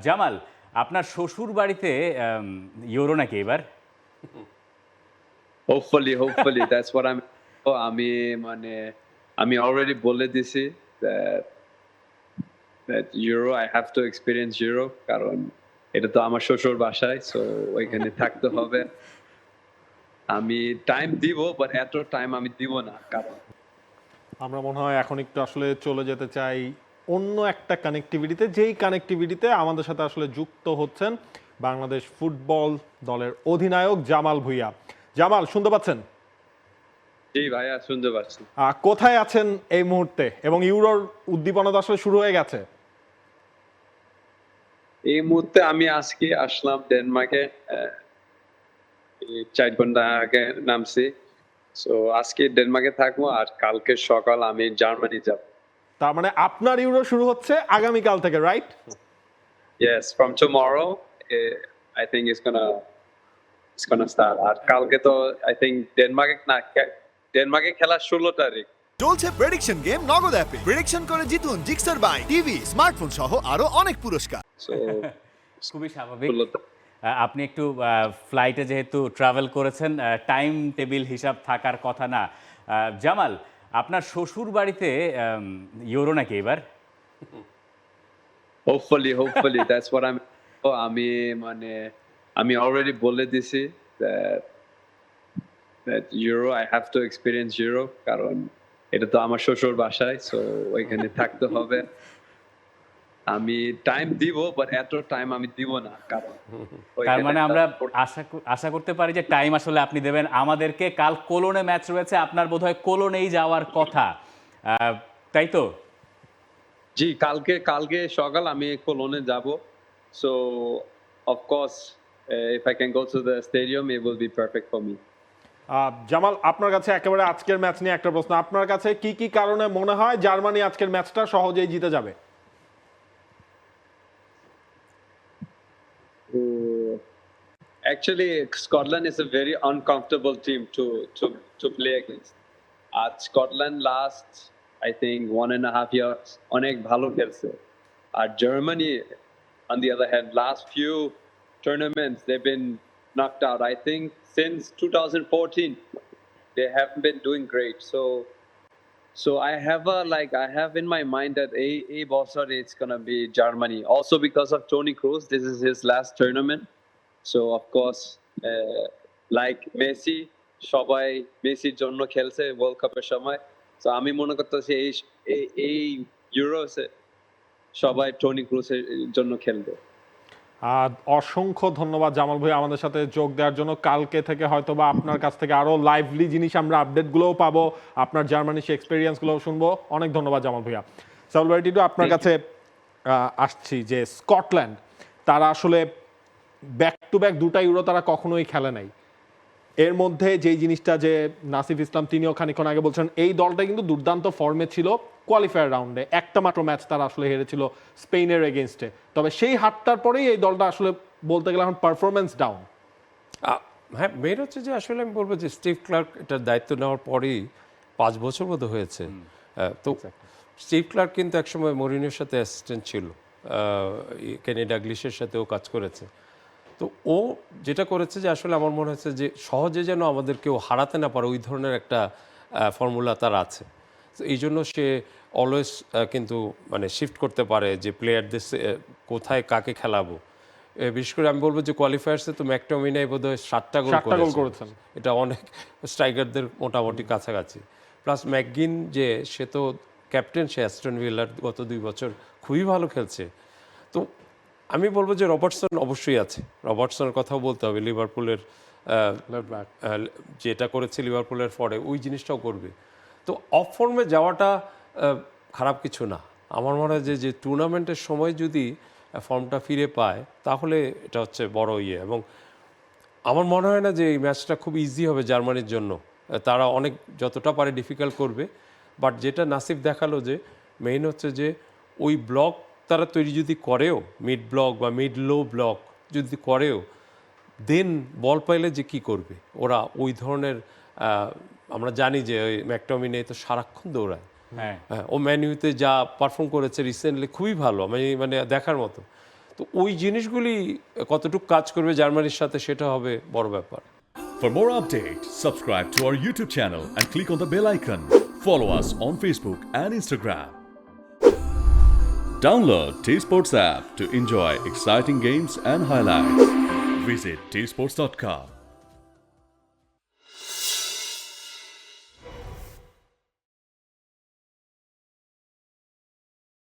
জামাল, আপনার শ্বশুর বাড়িতে ইউরো নাকি এবার? Hopefully that's what আমি মানে আমি already বলে দিছি that Euro I have to experience Euro কারণ এটা তো আমার শ্বশুর বাসায়, সো ওইখানে থাকতে হবে। আমি টাইম দিব, বাট এত টাইম আমি দিব না, কারণ আমরা মনে হয় এখন একটু আসলে চলে যেতে চাই অন্য একটা কানেক্টিভিটিতে, যেই কানেক্টিভিটিতে আমাদের সাথে আসলে যুক্ত হচ্ছেন বাংলাদেশ ফুটবল দলের অধিনায়ক জামাল ভুঁইয়া। জামাল, শুনতে পাচ্ছেন? জি ভাইয়া, শুনতে পাচ্ছি। কোথায় আছেন এই মুহূর্তে, এবং ইউরোর উদ্দীপনা তো আসলে শুরু হয়ে গেছে? এই মুহূর্তে আমি আজকে আসলাম ডেনমার্কে, 4 ঘন্টা আগে নামছি। সো আজকে ডেনমার্কে থাকবো, আর কালকে সকাল আমি জার্মানি যাব। তার মানে আপনার ইউরো শুরু হচ্ছে আগামীকাল থেকে, right? Yes, from tomorrow, I think it's gonna start. আর কালকে তো I think ডেনমার্কে খেলা 16 তারিখ। চলছে প্রেডিকশন গেম নগদ অ্যাপে। প্রেডিকশন করে জিতুন জিক্সার বাই টিভি, স্মার্টফোন সহ আরো অনেক পুরস্কার। সো খুবই স্বাভাবিক। আপনি একটু ফ্লাইটে যেহেতু ট্রাভেল করেছেন, টাইম টেবিল হিসাব থাকার কথা না। জামাল, আপনার শ্বশুর বাড়িতে ইউরো নাকি এবার? hopefully that's what আমি মানে আমি already বলে দিছি that Euro I have to experience Euro কারণ এটা তো আমার শ্বশুর বাসায়, সো ওইখানে থাকতে হবে। আমি টাইম দিব, বাট এত টাইম আমি দিব না, কারণ তার মানে আমরা আশা করতে পারি যে টাইম আসলে আপনি দেবেন আমাদেরকে। কাল কোলনে ম্যাচ রয়েছে, আপনার বোধহয় কোলনেই যাওয়ার কথা, তাই তো? জি, কালকে সকাল আমি কোলনে যাব। So of course if I can go to the stadium it will be perfect for me. Jamal, আপনার কাছে একেবারে আজকের ম্যাচ নিয়ে একটা প্রশ্ন। আপনার কাছে কি কি কারণে মনে হয় জার্মানি আজকের ম্যাচটা সহজেই জিতে যাবে? Actually, Scotland is a very uncomfortable team to play against. Scotland last, I think, 1.5 years অনেক ভালো খেলছে। আর Germany, on the other hand, last few tournaments they've been knocked out. I think since 2014 they haven't been doing great. So I have in my mind that a bosser it's gonna be Germany. Also because of Toni Kroos, this is his last tournament. So of course, like Messi, সবাই মেসির জন্য খেলছে world কাপের সময়। তো আমি মনে করতেছি এই ইউরোসে সবাই টনি ক্রুসের জন্য খেলবে। অসংখ্য ধন্যবাদ জামাল ভাই আমাদের সাথে যোগ দেওয়ার জন্য। কালকে থেকে হয়তো বা আপনার কাছ থেকে আরো লাইভলি জিনিস আমরা আপডেটগুলোও পাবো, আপনার জার্মানির সেই এক্সপিরিয়েন্সগুলোও শুনবো। অনেক ধন্যবাদ জামাল ভাইয়া। সাউল ভাই, আপনার কাছে আসছি যে স্কটল্যান্ড, তারা আসলে ব্যাক টু ব্যাক দুটা ইউরো তারা কখনোই খেলে নাই। এর মধ্যে যেই জিনিসটা যে নাসিফ ইসলাম তিনিও খানিকক্ষণ আগে বলছেন, এই দলটা কিন্তু দুর্দান্ত ফর্মে ছিল কোয়ালিফায়ার রাউন্ডে। একটা মাত্র ম্যাচ তারা আসলে হেরেছিল স্পেনের এগেনস্টে। তবে সেই হারটার পরেই এই দলটা আসলে বলতে গেলে এখন পারফরমেন্স ডাউন। হ্যাঁ, মেন হচ্ছে যে আসলে আমি বলবো যে স্টিভ ক্লার্ক এটার দায়িত্ব নেওয়ার পরেই 5 বছর মতো হয়েছে। তো স্টিভ ক্লার্ক কিন্তু একসময় মরিনিওর সাথে অ্যাসিস্ট্যান্ট ছিল, কেনি ডাগলিশের সাথেও কাজ করেছে। তো ও যেটা করেছে যে আসলে আমার মনে হচ্ছে যে সহজে যেন আমাদের কেউ হারাতে না পারে ওই ধরনের একটা ফর্মুলা তার আছে। তো এই জন্য সে অলওয়েজ কিন্তু মানে শিফট করতে পারে যে প্লেয়ারদের কোথায় কাকে খেলাবো। বিশেষ করে আমি বলবো যে কোয়ালিফায়ার্সে তো ম্যাকটমিনাই বোধহয় 7টা গোল করেছেন, এটা অনেক স্ট্রাইকারদের মোটামুটি কাছাকাছি। প্লাস ম্যাকগিন যে সে তো ক্যাপ্টেন, সে অ্যাস্টন ভিলার গত 2 বছর খুবই ভালো খেলছে। তো আমি বলবো যে রবার্টসন অবশ্যই আছে, রবার্টসনের কথাও বলতে হবে। লিভারপুলের যেটা করেছে লিভারপুলের পরে ওই জিনিসটাও করবে। তো অফ ফর্মে যাওয়াটা খারাপ কিছু না। আমার মনে হয় যে টুর্নামেন্টের সময় যদি ফর্মটা ফিরে পায় তাহলে এটা হচ্ছে বড় ইয়ে। এবং আমার মনে হয় না যে এই ম্যাচটা খুব ইজি হবে জার্মানির জন্য। তারা অনেক যতটা পারে ডিফিকাল্ট করবে। বাট যেটা নাসিফ দেখালো যে মেইন হচ্ছে যে ওই ব্লক তারা তৈরি যদি করেও, মিড ব্লক বা মিড লো ব্লক যদি করেও, দেন বল পাইলে যে কি করবে ওরা ওই ধরনের। আমরা জানি যে ওই ম্যাকটমিনে তো সারাক্ষণ দৌড়ায়। হ্যাঁ, ও ম্যান ইউতে যা পারফর্ম করেছে রিসেন্টলি খুবই ভালো, মানে দেখার মতো। তো ওই জিনিসগুলি কতটুকু কাজ করবে জার্মানির সাথে সেটা হবে বড় ব্যাপার। For more updates, subscribe to our YouTube channel and click on the bell icon. Follow us on Facebook and Instagram. Download T-Sports app to enjoy exciting games and highlights. Visit tsports.com.